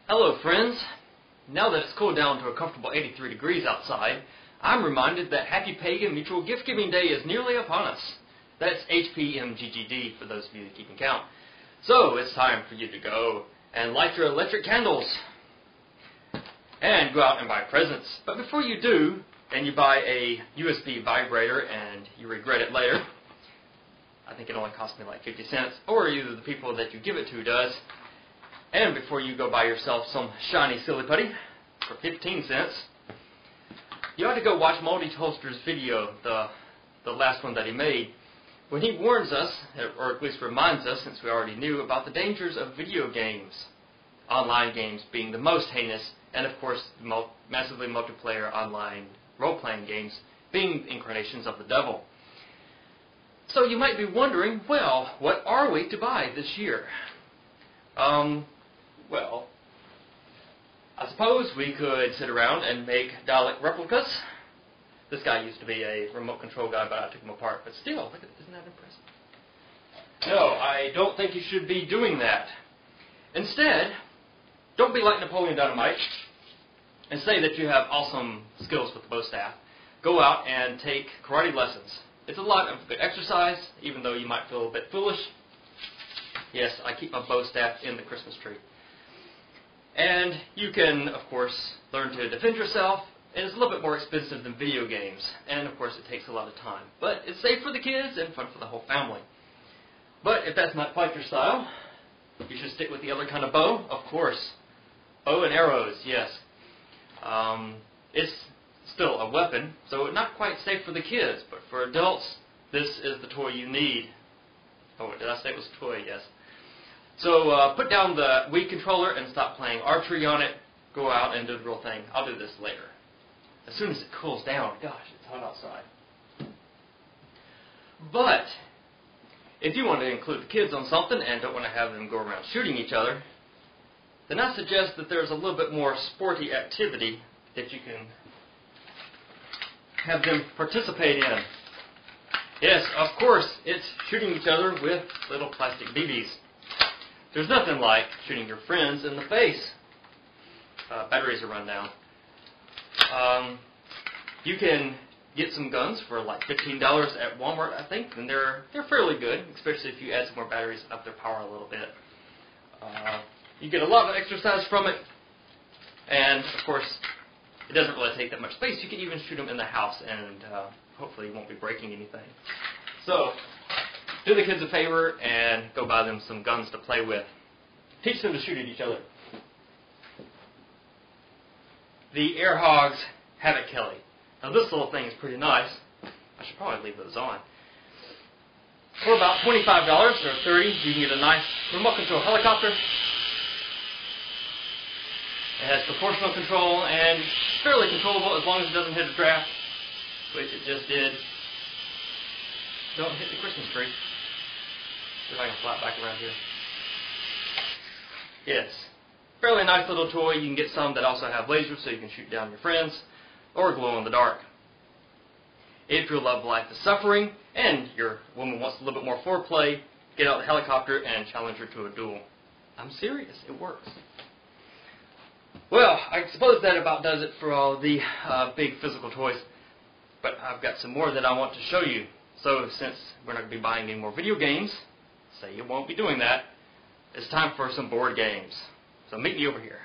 Hello friends! Now that it's cooled down to a comfortable 83 degrees outside, I'm reminded that Happy Pagan Mutual Gift Giving Day is nearly upon us. That's HPMGGD for those of you that keep count. So it's time for you to go and light your electric candles and go out and buy presents. But before you do, and you buy a USB vibrator and you regret it later, I think it only cost me like 50 cents, or either the people that you give it to does. And before you go buy yourself some shiny silly putty for 15 cents, you ought to go watch Moldy Toaster's video, the last one that he made, when he warns us, or at least reminds us, since we already knew, about the dangers of video games, online games being the most heinous, and of course massively multiplayer online role-playing games being incarnations of the devil. So you might be wondering, well, what are we to buy this year? Well, I suppose we could sit around and make Dalek replicas. This guy used to be a remote control guy, but I took him apart. But still, look at, isn't that impressive? No, I don't think you should be doing that. Instead, don't be like Napoleon Dynamite and say that you have awesome skills with the bow staff. Go out and take karate lessons. It's a lot of good exercise, even though you might feel a bit foolish. Yes, I keep my bow staff in the Christmas tree. And you can, of course, learn to defend yourself. And it's a little bit more expensive than video games. And, of course, it takes a lot of time. But it's safe for the kids and fun for the whole family. But if that's not quite your style, you should stick with the other kind of bow, of course. Bow and arrows, yes. It's still a weapon, so not quite safe for the kids. But for adults, this is the toy you need. Oh, did I say it was a toy? Yes. So put down the Wii controller and stop playing archery on it. Go out and do the real thing. I'll do this later. As soon as it cools down. Gosh, it's hot outside. But if you want to include the kids on something and don't want to have them go around shooting each other, then I suggest that there's a little bit more sporty activity that you can have them participate in. Yes, of course, it's shooting each other with little plastic BBs. There's nothing like shooting your friends in the face. Batteries are run down. You can get some guns for like $15 at Walmart, I think, and they're fairly good, especially if you add some more batteries and up their power a little bit. You get a lot of exercise from it, and of course, it doesn't really take that much space. You can even shoot them in the house, and hopefully you won't be breaking anything. So, do the kids a favor and go buy them some guns to play with. Teach them to shoot at each other. The Air Hogs Havoc Kelly. Now this little thing is pretty nice. I should probably leave those on. For about $25 or $30, you can get a nice remote control helicopter. It has proportional control and fairly controllable as long as it doesn't hit a draft, which it just did. Don't hit the Christmas tree. See if I can fly it back around here. Yes. Fairly nice little toy. You can get some that also have lasers so you can shoot down your friends, or glow in the dark. If your love life is suffering and your woman wants a little bit more foreplay, get out the helicopter and challenge her to a duel. I'm serious. It works. Well, I suppose that about does it for all the big physical toys. But I've got some more that I want to show you. So since we're not going to be buying any more video games, say you won't be doing that, it's time for some board games. So meet me over here.